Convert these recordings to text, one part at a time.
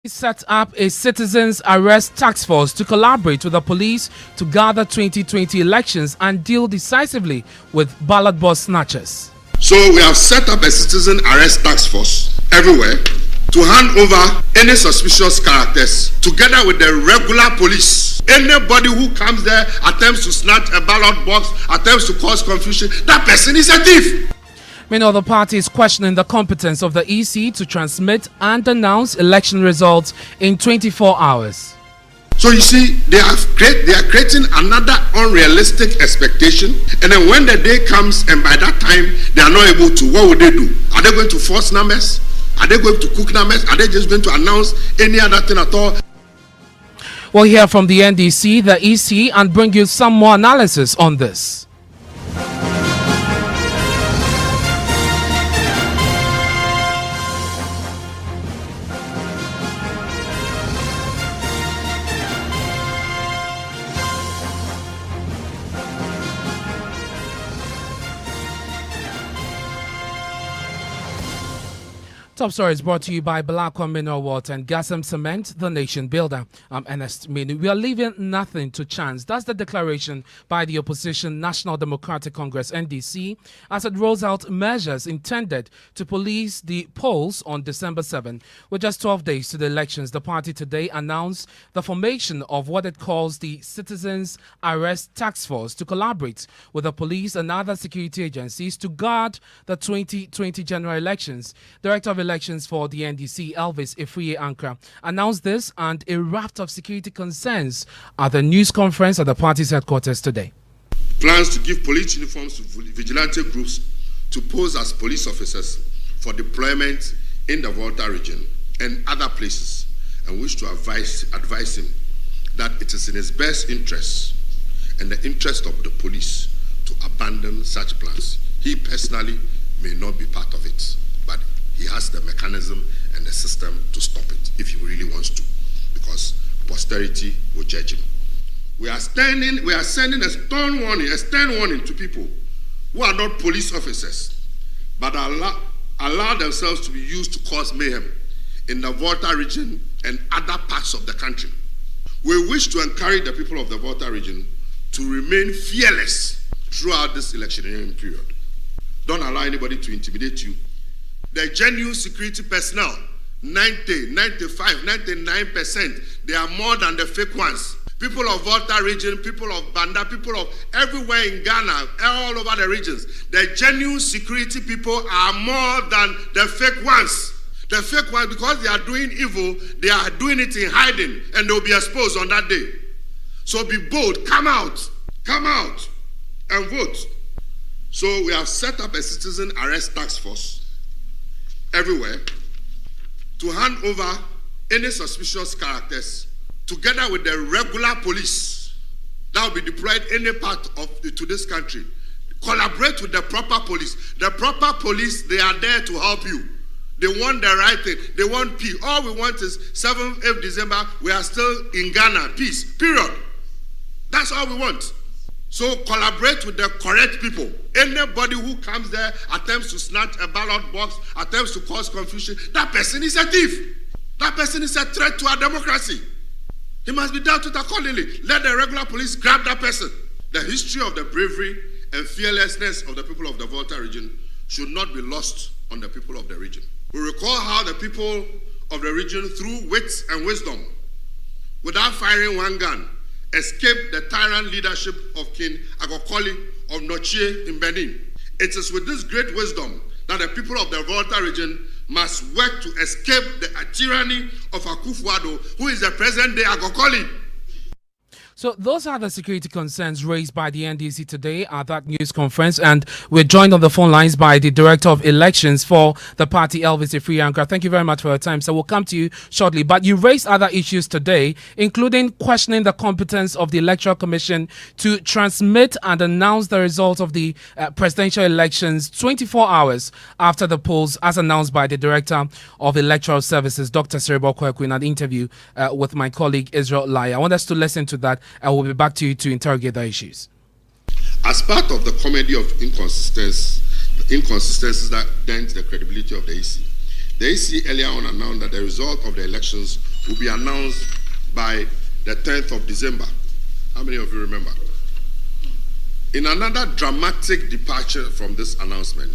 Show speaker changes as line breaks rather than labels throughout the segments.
Set up a citizens arrest task force to collaborate with the police to gather 2020 elections and deal decisively with ballot box snatchers.
So we have set up a citizen arrest task force everywhere to hand over any suspicious characters together with the regular police. Anybody who comes there, attempts to snatch a ballot box, attempts to cause confusion, that person is a thief.
Many other parties questioning the competence of the EC to transmit and announce election results in 24 hours.
So you see, they are creating another unrealistic expectation, and then when the day comes and by that time they are not able to, what would they do? Are they going to force numbers? Are they going to cook numbers? Are they just going to announce any other thing at all?
We'll hear from the NDC, the EC, and bring you some more analysis on this. Top story is brought to you by Balakwa Mineral Water and Gasm Cement, the nation builder. I'm Ernest Manu. We are leaving nothing to chance. That's the declaration by the opposition National Democratic Congress, NDC, as it rolls out measures intended to police the polls on December 7. With just 12 days to the elections, the party today announced the formation of what it calls the Citizens Arrest Task Force to collaborate with the police and other security agencies to guard the 2020 general elections. Director of Elections for the NDC, Elvis Ifriye Ankra, announced this and a raft of security concerns at the news conference at the party's headquarters today.
Plans to give police uniforms to vigilante groups to pose as police officers for deployment in the Volta region and other places, and wish to advise him that it is in his best interest and the interest of the police to abandon such plans. He personally may not be part of it, but he has the mechanism and the system to stop it if he really wants to, because posterity will judge him. We are sending a stern warning to people who are not police officers, but allow themselves to be used to cause mayhem in the Volta region and other parts of the country. We wish to encourage the people of the Volta region to remain fearless throughout this electioneering period. Don't allow anybody to intimidate you. The genuine security personnel, 90, 95, 99%, they are more than the fake ones. People of Volta region, people of Banda, people of everywhere in Ghana, all over the regions, the genuine security people are more than the fake ones. The fake ones, because they are doing evil, they are doing it in hiding, and they'll be exposed on that day. So be bold, come out and vote. So we have set up a citizen arrest task force everywhere to hand over any suspicious characters together with the regular police that will be deployed any part to this country. Collaborate with the proper police. The proper police, they are there to help you. They want the right thing. They want peace. All we want is 7th, 8th December, we are still in Ghana. Peace. Period. That's all we want. So collaborate with the correct people. Anybody who comes there, attempts to snatch a ballot box, attempts to cause confusion, that person is a thief. That person is a threat to our democracy. He must be dealt with accordingly. Let the regular police grab that person. The history of the bravery and fearlessness of the people of the Volta region should not be lost on the people of the region. We recall how the people of the region, through wit and wisdom, without firing one gun, escaped the tyrant leadership of King Agokoli of Nochie in Benin. It is with this great wisdom that the people of the Volta region must work to escape the tyranny of Akufo-Addo, who is the present-day Agokoli.
So those are the security concerns raised by the NDC today at that news conference, and we're joined on the phone lines by the Director of Elections for the party, Elvis Ifriye Ankra. Thank you very much for your time. So we'll come to you shortly. But you raised other issues today, including questioning the competence of the Electoral Commission to transmit and announce the results of the presidential elections 24 hours after the polls, as announced by the Director of Electoral Services, Dr. Serebo Kweku, in an interview with my colleague Israel Laya. I want us to listen to that. I will be back to you to interrogate the issues.
As part of the comedy of inconsistencies that dent the credibility of the EC, The AC earlier on announced that the result of the elections will be announced by the 10th of December. How many of you remember? In another dramatic departure from this announcement,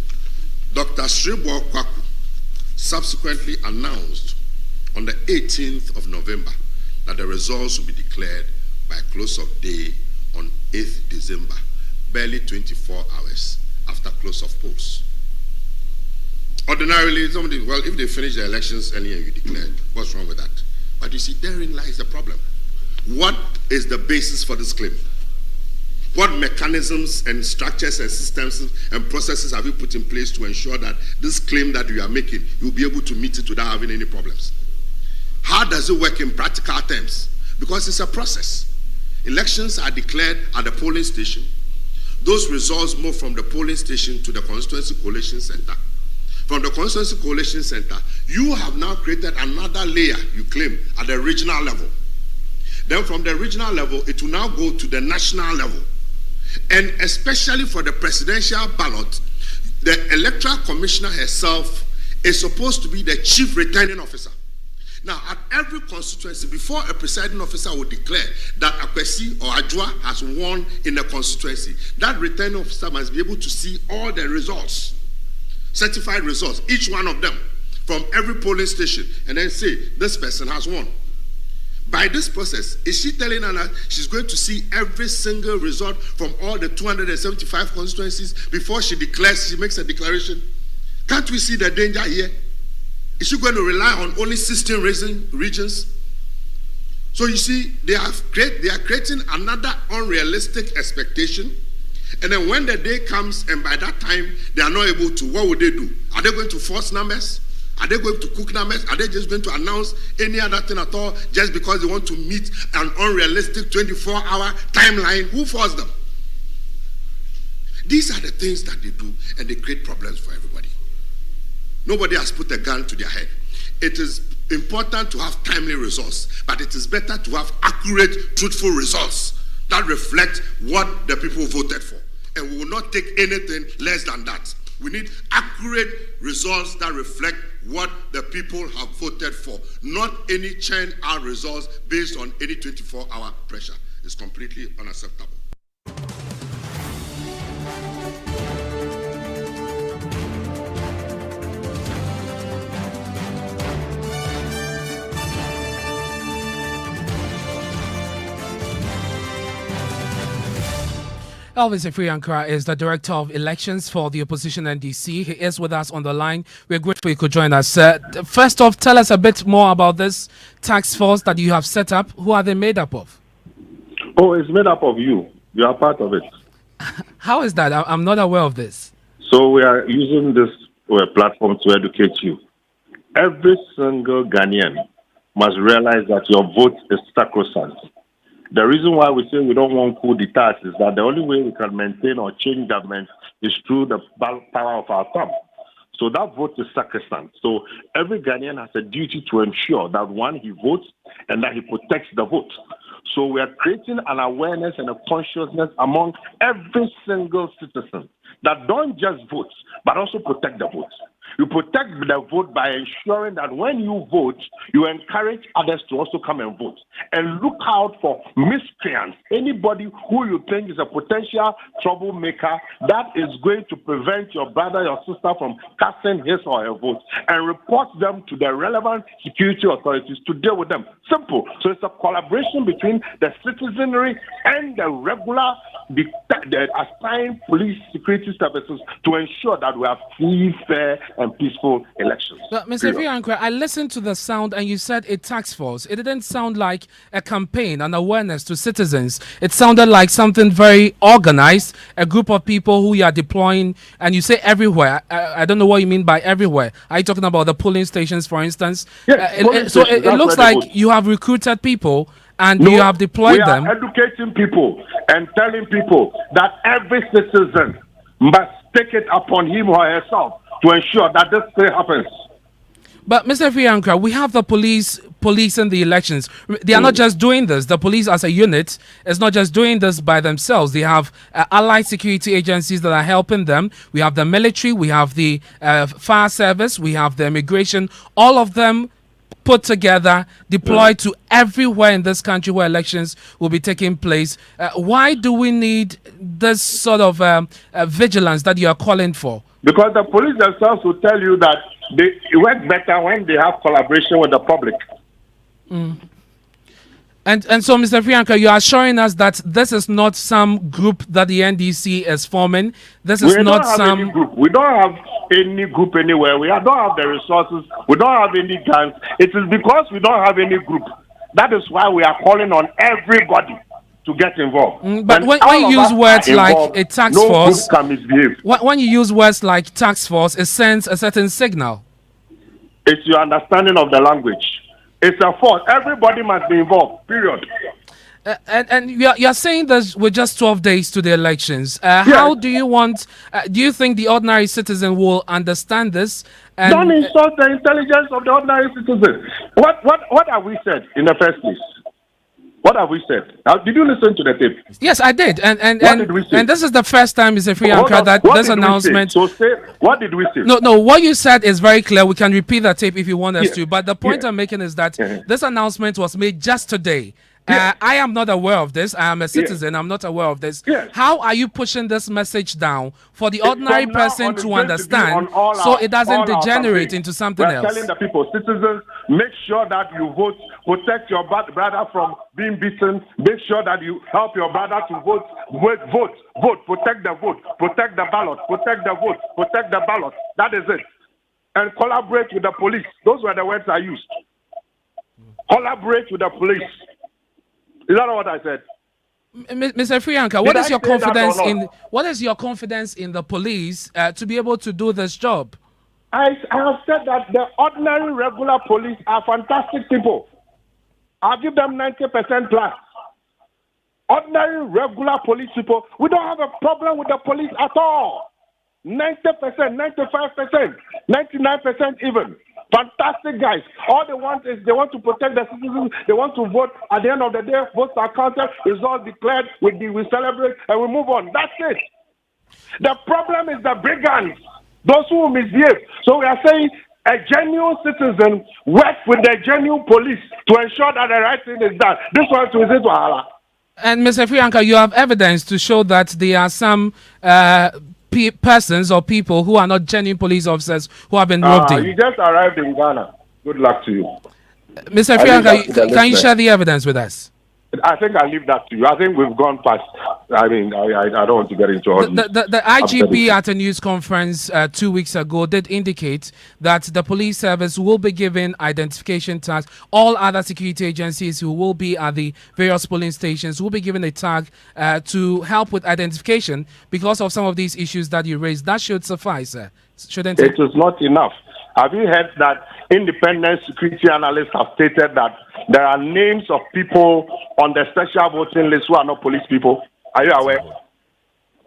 Dr. Sribo Kwaku subsequently announced on the 18th of November that the results will be declared by close of day on 8th December, barely 24 hours after close of polls. Ordinarily, somebody, well, if they finish the elections early and you declare, what's wrong with that? But you see, therein lies the problem. What is the basis for this claim? What mechanisms and structures and systems and processes have you put in place to ensure that this claim that you are making, you'll be able to meet it without having any problems? How does it work in practical terms? Because it's a process. Elections are declared at the polling station. Those results move from the polling station to the Constituency Coalition Center. From the Constituency Coalition Center, you have now created another layer, you claim, at the regional level. Then from the regional level, it will now go to the national level. And especially for the presidential ballot, the Electoral Commissioner herself is supposed to be the chief returning officer. Now, at every constituency, before a presiding officer will declare that Akwesi or Ajwa has won in a constituency, that returning officer must be able to see all the results, certified results, each one of them, from every polling station, and then say, this person has won. By this process, is she telling her that she's going to see every single result from all the 275 constituencies before she declares, she makes a declaration? Can't we see the danger here? Is she going to rely on only 16 regions? So you see, they are creating another unrealistic expectation. And then when the day comes and by that time they are not able to, what would they do? Are they going to force numbers? Are they going to cook numbers? Are they just going to announce any other thing at all just because they want to meet an unrealistic 24-hour timeline? Who forced them? These are the things that they do, and they create problems for everybody. Nobody has put a gun to their head. It is important to have timely results, but it is better to have accurate, truthful results that reflect what the people voted for. And we will not take anything less than that. We need accurate results that reflect what the people have voted for, not any churn out results based on any 24-hour pressure. It's completely unacceptable.
Elvis Ifriankra is the Director of Elections for the opposition NDC. He is with us on the line. We're grateful you could join us. First off, tell us a bit more about this task force that you have set up. Who are they made up of?
Oh, it's made up of you. You are part of it.
How is that? I'm not aware of this.
So we are using this platform to educate you. Every single Ghanaian must realize that your vote is sacrosanct. The reason why we say we don't want coup d'etat is that the only way we can maintain or change government is through the power of our thumb. So that vote is sacrosanct. So every Ghanaian has a duty to ensure that, one, he votes and that he protects the vote. So we are creating an awareness and a consciousness among every single citizen that don't just vote, but also protect the vote. You protect the vote by ensuring that when you vote, you encourage others to also come and vote. And look out for miscreants, anybody who you think is a potential troublemaker that is going to prevent your brother, your sister from casting his or her vote, and report them to the relevant security authorities to deal with them. Simple. So it's a collaboration between the citizenry and the regular, the assigned police security services to ensure that we have free, fair, and peaceful elections.
But Mr. Ifriankra, I listened to the sound and you said a task force. It didn't sound like a campaign, an awareness to citizens. It sounded like something very organized, a group of people who you are deploying, and you say everywhere. I don't know what you mean by everywhere. Are you talking about the polling stations, for instance?
Yes,
it looks like you have recruited people and you have deployed them.
We are educating people and telling people that every citizen must take it upon him or herself to ensure that this thing happens.
But Mr. Fiankra, we have the police in the elections. They are not just doing this. The police as a unit is not just doing this by themselves. They have allied security agencies that are helping them. We have the military, we have the fire service, we have the immigration, all of them put together, deployed to everywhere in this country where elections will be taking place. Why do we need this sort of vigilance that you are calling for?
Because the police themselves will tell you that they work better when they have collaboration with the public.
And so, Mr. Fianka, you are assuring us that this is not some group that the NDC is forming. This is not some
any group. We don't have any group anywhere. We don't have the resources. We don't have any guns. It is because we don't have any group. That is why we are calling on everybody to get involved.
But when you use words like a task force,
group can misbehave.
When you use words like task force, it sends a certain signal.
It's your understanding of the language. It's a force. Everybody must be involved, period.
And you're saying that we're just 12 days to the elections.
Yes.
How do you want, do you think the ordinary citizen will understand this? And,
don't insult the intelligence of the ordinary citizen. What have we said in the first place? What have we said? Did you listen to the tape?
Yes, I did. And
did we say?
And this is the first time, Mr. Fianka, that this announcement.
So say, what did we say?
No, what you said is very clear. We can repeat the tape if you want us to. But the point I'm making is that this announcement was made just today. I am not aware of this. I am a citizen. I'm not aware of this. How are you pushing this message down for the ordinary person to understand so it doesn't degenerate into something else?
We're telling the people, citizens, make sure that you vote, protect your brother from being beaten, make sure that you help your brother to vote, protect the vote, protect the ballot, protect the vote, protect the ballot. That is it. And collaborate with the police. Those were the words I used. Collaborate with the police. Is that what I said?
Mr. Frianka, what is your confidence in the police to be able to do this job?
I have said that the ordinary regular police are fantastic people. I'll give them 90% plus. Ordinary regular police people, we don't have a problem with the police at all. 90%, 95%, 99% even. Fantastic guys. All they want is they want to protect the citizens. They want to vote. At the end of the day, votes are counted, results declared, we celebrate, and we move on. That's it. The problem is the brigands, those who misbehave. So we are saying a genuine citizen works with the genuine police to ensure that the right thing is done. This one to visit Wahala.
And Mr. Frianka, you have evidence to show that there are some persons or people who are not genuine police officers who have been robbed in.
You just arrived in Ghana. Good luck to you.
Mr. Frianka, can you share the evidence with us?
I think I'll leave that to you. I think we've gone past. I mean, I don't want to get into all
the IGP at a news conference 2 weeks ago did indicate that the police service will be given identification tags. All other security agencies who will be at the various polling stations will be given a tag to help with identification because of some of these issues that you raised. That should suffice, shouldn't it?
It is not enough. Have you heard that independent security analysts have stated that there are names of people on the special voting list who are not police people? Are you aware?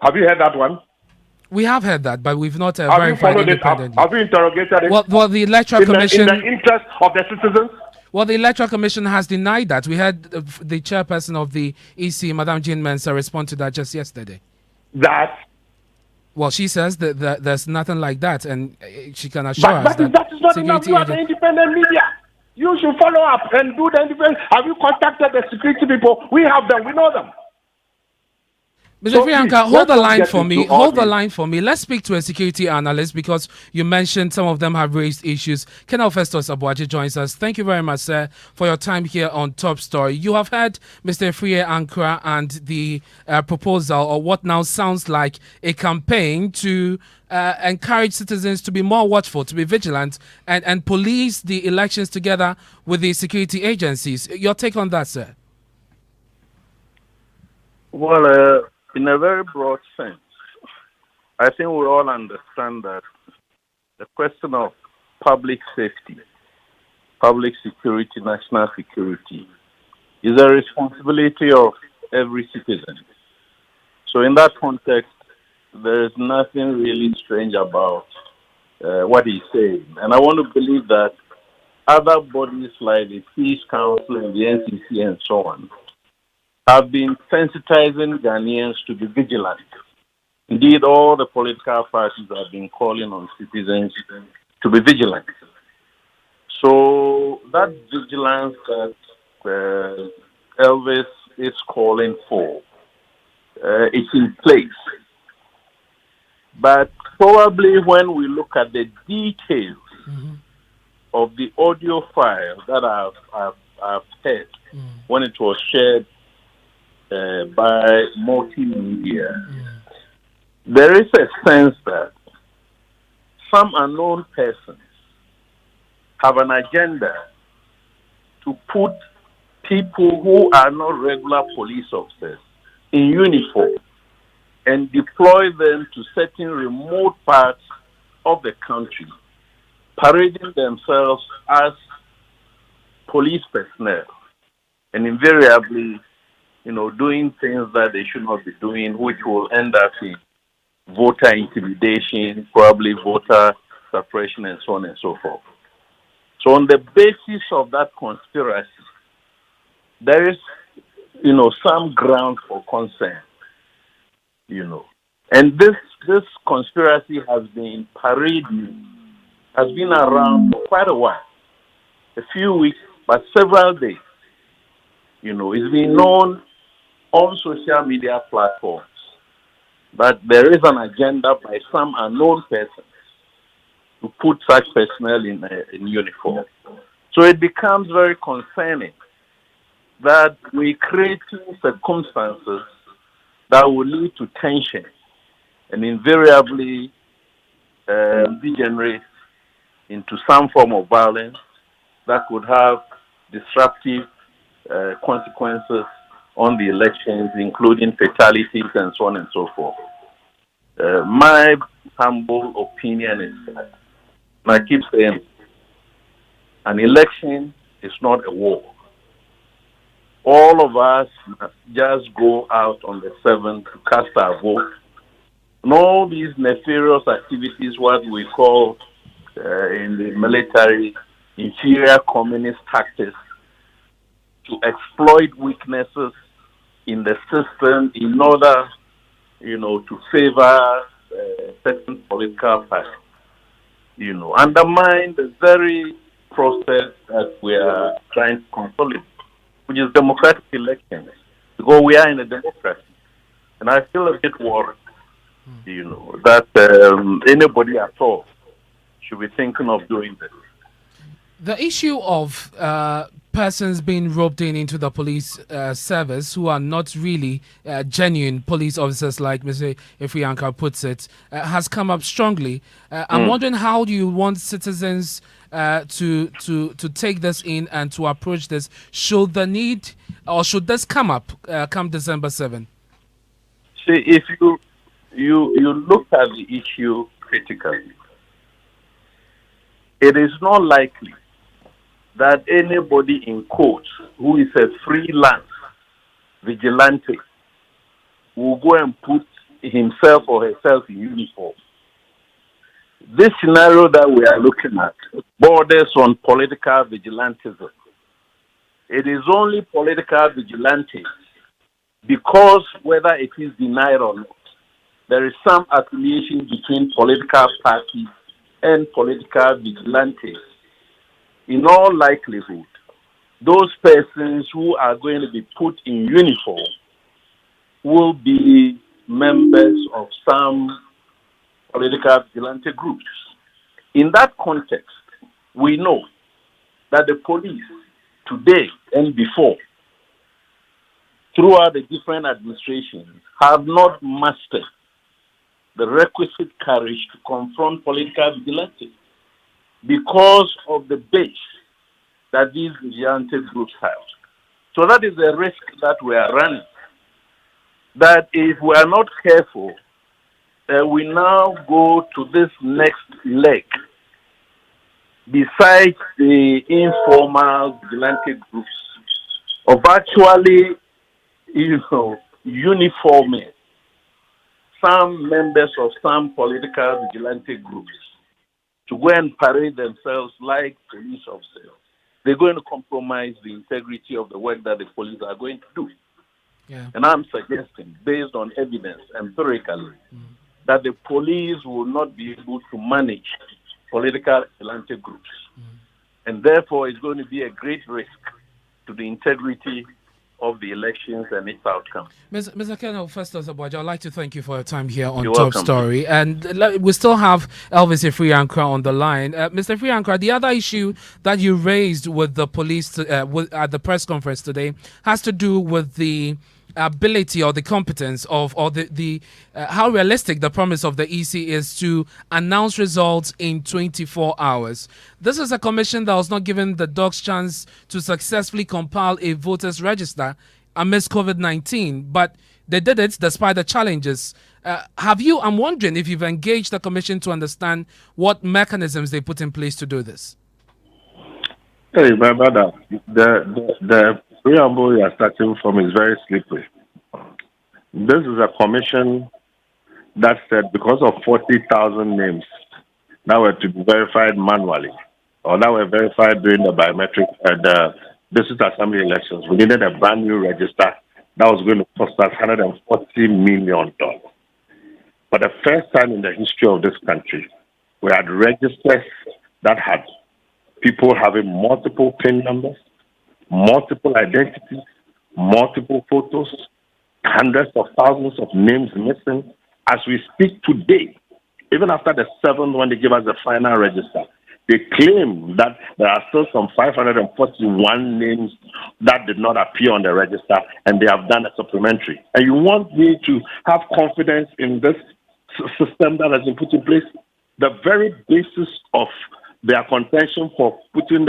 Have you heard that one?
We have heard that, but we've not verified independently.
Have you interrogated it?
Well, the Electoral Commission...
In the interest of the citizens?
Well, the Electoral Commission has denied that. We had the chairperson of the EC, Madam Jean Mensah, respond to that just yesterday.
That...
Well, she says that there's nothing like that, and she can assure us that
is not enough. You are the independent media. You should follow up and do the independent. Have you contacted the security people? We have them. We know them.
Mr. Priyanka, hold the line for me. Hold the line for me. Let's speak to a security analyst because you mentioned some of them have raised issues. Colonel Festus Abuaji joins us. Thank you very much, sir, for your time here on Top Story. You have heard Mr. Friye Ankra and the proposal, or what now sounds like a campaign to encourage citizens to be more watchful, to be vigilant, and police the elections together with the security agencies. Your take on that, sir?
Well, in a very broad sense, I think we all understand that the question of public safety, public security, national security is a responsibility of every citizen. So in that context, there is nothing really strange about what he's saying. And I want to believe that other bodies like the Peace Council and the NCC and so on have been sensitizing Ghanaians to be vigilant. Indeed, all the political parties have been calling on citizens to be vigilant. So that vigilance that Elvis is calling for is in place. But probably when we look at the details of the audio file that I've heard when it was shared by multimedia, there is a sense that some unknown persons have an agenda to put people who are not regular police officers in uniform and deploy them to certain remote parts of the country, parading themselves as police personnel and invariably, doing things that they should not be doing, which will end up in voter intimidation, probably voter suppression, and so on and so forth. So on the basis of that conspiracy, there is, some ground for concern, And this conspiracy has been parading, has been around for quite a while, a few weeks, but several days. It's been known on social media platforms that there is an agenda by some unknown persons to put such personnel in uniform. So it becomes very concerning that we're creating circumstances that will lead to tension and invariably degenerate into some form of violence that could have disruptive consequences on the elections, including fatalities and so on and so forth. My humble opinion is that, and I keep saying, an election is not a war. All of us must just go out on the 7th to cast our vote. And all these nefarious activities, what we call in the military, inferior communist tactics, to exploit weaknesses in the system in order, to favor certain political parties, undermine the very process that we are trying to consolidate, which is democratic elections, because we are in a democracy. And I feel a bit worried, that anybody at all should be thinking of doing this.
The issue of persons being roped into the police service who are not really genuine police officers, like Mr. Ifrianka puts it, has come up strongly. I'm wondering, how do you want citizens to take this in and to approach this? Should the need, or should this come up come December 7th?
See, if you look at the issue critically, it is not likely that anybody in quotes who is a freelance vigilante will go and put himself or herself in uniform. This scenario that we are looking at borders on political vigilantism. It is only political vigilante because, whether it is denied or not, there is some affiliation between political parties and political vigilantes. In all likelihood, those persons who are going to be put in uniform will be members of some political vigilante groups. In that context, we know that the police today and before, throughout the different administrations, have not mastered the requisite courage to confront political vigilantes because of the base that these vigilante groups have. So that is the risk that we are running. That if we are not careful, we now go to this next leg. Besides the informal vigilante groups of actually, uniforming some members of some political vigilante groups to go and parade themselves like police officers, they're going to compromise the integrity of the work that the police are going to do.
Yeah.
And I'm suggesting, based on evidence, empirically, that the police will not be able to manage political vigilante groups. And therefore, it's going to be a great risk to the integrity of the elections and its outcome.
Mr. Colonel Festus Abuaja, I'd like to thank you for your time here on
You're
Top
welcome.
Story. And we still have Elvis Ifriankra on the line. Mr. Ifriankra, the other issue that you raised with the police at the press conference today has to do with the ability or the competence of, or the how realistic the promise of the EC is to announce results in 24 hours. This is a commission that was not given the dogs chance to successfully compile a voters register amidst COVID-19, but they did it despite the challenges. I'm wondering if you've engaged the commission to understand what mechanisms they put in place to do this.
Hey, my brother, the preamble you are starting from is very slippery. This is a commission that said because of 40,000 names that were to be verified manually or that were verified during the biometric the district assembly elections, we needed a brand new register that was going to cost us $140 million. For the first time in the history of this country, we had registers that had people having multiple PIN numbers, multiple identities, multiple photos, hundreds of thousands of names missing. As we speak today, even after the 7th when they give us the final register, they claim that there are still some 541 names that did not appear on the register, and they have done a supplementary. And you want me to have confidence in this system that has been put in place? The very basis of their contention for getting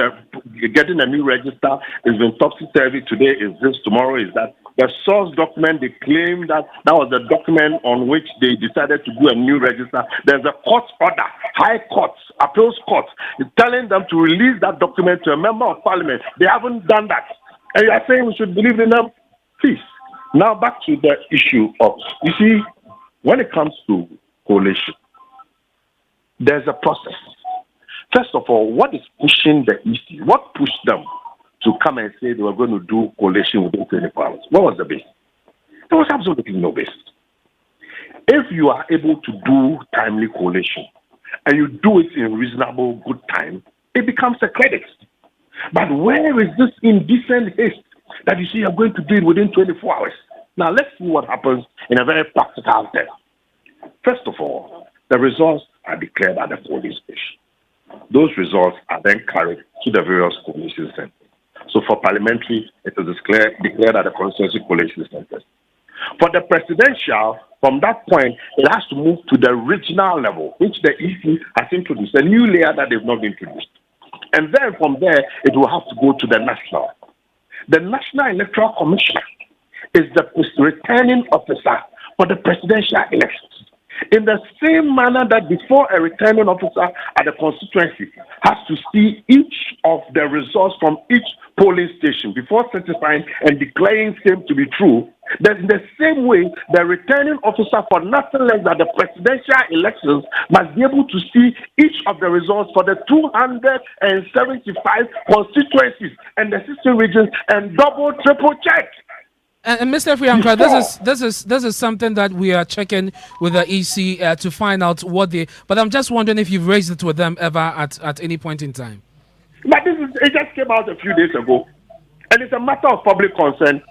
a new register has been topsy-turvy. Today is this, tomorrow is that. The source document, they claim that was the document on which they decided to do a new register. There's a court order, high courts, appeals court, telling them to release that document to a member of parliament. They haven't done that. And you are saying we should believe in them? Please. Now back to the issue of, you see, when it comes to coalition, there's a process. First of all, what is pushing the EC? What pushed them to come and say they were going to do coalition within 24 hours? What was the base? There was absolutely no base. If you are able to do timely coalition and you do it in reasonable good time, it becomes a credit. But where is this indecent haste that you see you're going to do it within 24 hours? Now let's see what happens in a very practical term. First of all, the results are declared at the polling station. Those results are then carried to the various coalition centers. So for parliamentary, it is declared at the constituency coalition centers. For the presidential, from that point, it has to move to the regional level, which the EC has introduced, a new layer that they've not introduced. And then from there, it will have to go to the national. The National Electoral Commission is the returning officer for the presidential elections. In the same manner that before a returning officer at the constituency has to see each of the results from each polling station before certifying and declaring same to be true, that in the same way, the returning officer for nothing less than the presidential elections must be able to see each of the results for the 275 constituencies and the 16 regions and double, triple check.
And Mr. Friankra, this is something that we are checking with the EC to find out what they. But I'm just wondering if you've raised it with them ever at any point in time.
But it just came out a few days ago, and it's a matter of public concern.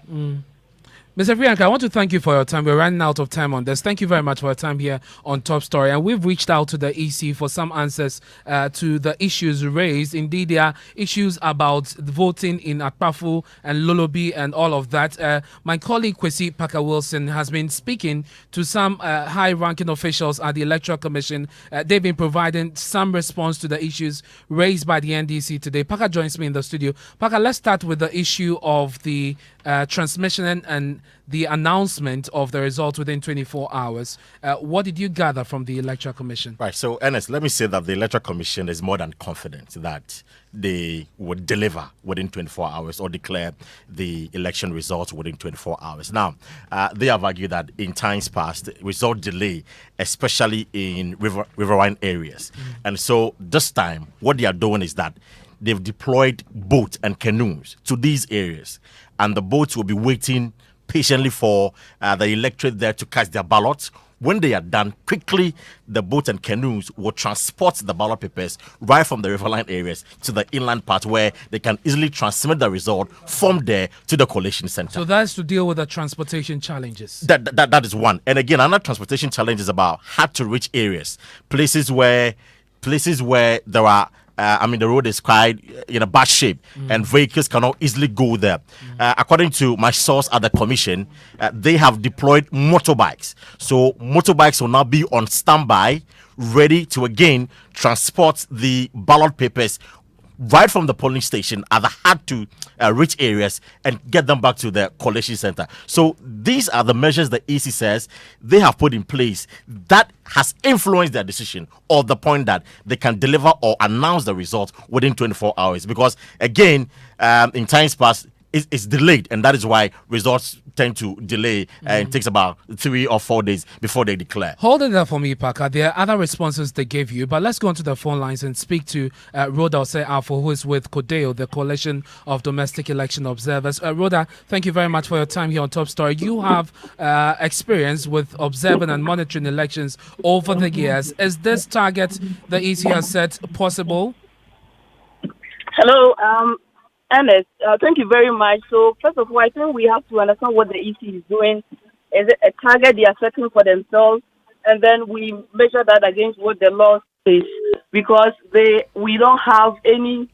Mr. Friankra, I want to thank you for your time. We're running out of time on this. Thank you very much for your time here on Top Story. And we've reached out to the EC for some answers to the issues raised. Indeed, there are issues about voting in Akpafu and Lolobi and all of that. My colleague Kwesi Parker-Wilson has been speaking to some high-ranking officials at the Electoral Commission. They've been providing some response to the issues raised by the NDC today. Parker joins me in the studio. Parker, let's start with the issue of the transmission and the announcement of the results within 24 hours. What did you gather from the Electoral Commission?
Right. So, Ernest, let me say that the Electoral Commission is more than confident that they would deliver within 24 hours or declare the election results within 24 hours. Now, they have argued that in times past, result delay, especially in riverine areas. And so this time, what they are doing is that they've deployed boats and canoes to these areas, and the boats will be waiting patiently for the electorate there to cast their ballots. When they are done, quickly the boats and canoes will transport the ballot papers right from the riverine areas to the inland part, where they can easily transmit the result from there to the collation center.
So that's to deal with the transportation challenges.
That is one. And again, another transportation challenge is about hard to reach areas, places where there are the road is quite in a bad shape and vehicles cannot easily go there. According to my source at the commission, they have deployed motorbikes. So motorbikes will now be on standby, ready to again transport the ballot papers right from the polling station at the hard to reach areas and get them back to the collation center. So these are the measures the EC says they have put in place that has influenced their decision, or the point that they can deliver or announce the results within 24 hours. Because again, in times past, it's delayed, and that is why results tend to delay, and it takes about 3 or 4 days before they declare.
Hold it there for me, Parker. There are other responses they gave you, but let's go onto the phone lines and speak to Rhoda Osei-Afo, who is with CODEO, the Coalition of Domestic Election Observers. Rhoda, thank you very much for your time here on Top Story. You have experience with observing and monitoring elections over the years. Is this target the EC has set possible?
Hello, Ernest, thank you very much. So, first of all, I think we have to understand what the EC is doing. Is it a target they are setting for themselves? And then we measure that against what the law says, because we don't have any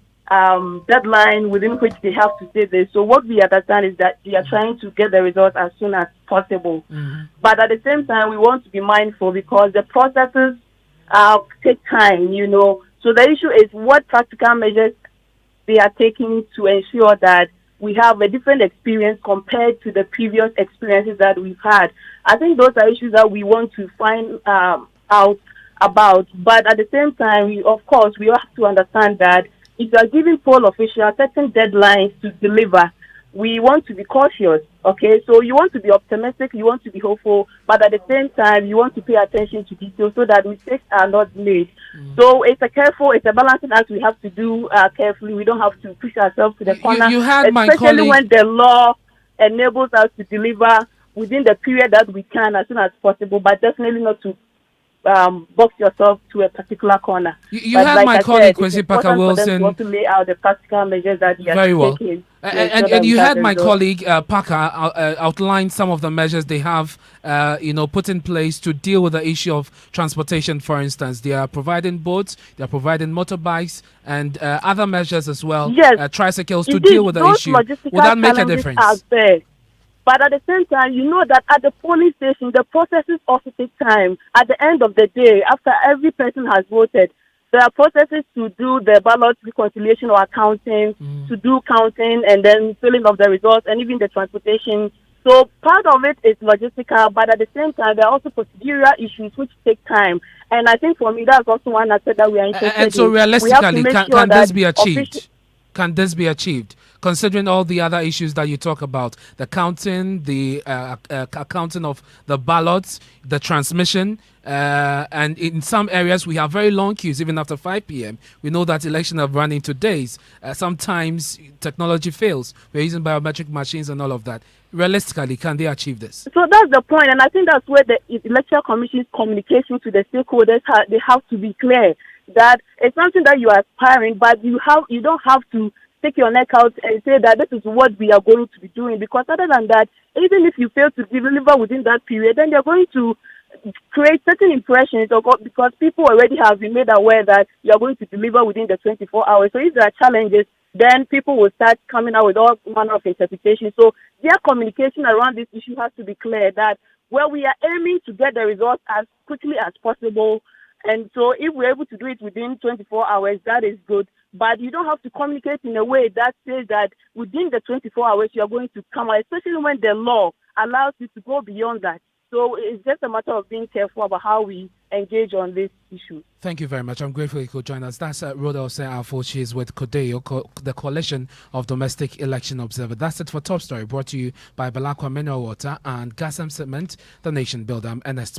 deadline within which they have to say this. So what we understand is that they are trying to get the results as soon as possible. But at the same time, we want to be mindful, because the processes take time, So the issue is what practical measures they are taking to ensure that we have a different experience compared to the previous experiences that we've had. I think those are issues that we want to find out about. But at the same time, we have to understand that if you are giving poll officials certain deadlines to deliver, we want to be cautious, okay? So you want to be optimistic, you want to be hopeful, but at the same time, you want to pay attention to details so that mistakes are not made. So it's a balancing act we have to do carefully. We don't have to push ourselves to the corner,
You had my
especially when the law enables us to deliver within the period that we can as soon as possible, but definitely not to box yourself to a particular corner.
You had my colleague, Kwesi Parker Wilson.
Want to lay out the practical measures that you are
very well.
taking.
And you had my colleague Parker outline some of the measures they have, put in place to deal with the issue of transportation. For instance, they are providing boats, they are providing motorbikes, and other measures as well.
Yes,
tricycles to
indeed,
deal with the issue. Will that make a difference?
But at the same time, you know that at the polling station, the processes also take time. At the end of the day, after every person has voted, there are processes to do the ballot reconciliation or accounting, to do counting and then filling of the results, and even the transportation. So part of it is logistical, but at the same time, there are also procedural issues which take time. And I think for me, that's also one aspect that we are interested in.
And so realistically, can this be achieved? Can this be achieved, considering all the other issues that you talk about, the counting, the accounting of the ballots, the transmission, and in some areas we have very long queues even after 5 p.m. We know that elections have run into days. Sometimes technology fails. We're using biometric machines and all of that. Realistically, can they achieve this?
So that's the point, and I think that's where the Electoral Commission's communication to the stakeholders they have to be clear. That it's something that you are aspiring, but you don't have to stick your neck out and say that this is what we are going to be doing, because other than that, even if you fail to deliver within that period, then you're going to create certain impressions because people already have been made aware that you're going to deliver within the 24 hours. So if there are challenges, then people will start coming out with all manner of interpretation. So their communication around this issue has to be clear that we are aiming to get the results as quickly as possible. And so if we're able to do it within 24 hours, that is good. But you don't have to communicate in a way that says that within the 24 hours, you're going to come out, especially when the law allows you to go beyond that. So it's just a matter of being careful about how we engage on this issue.
Thank you very much. I'm grateful you could join us. That's Rhoda Ose-Afo. She is with CODEO, the Coalition of Domestic Election Observers. That's it for Top Story, brought to you by Balakwa Mineral Water and Gasam Cement, the nation builder. I'm Ernest Manu.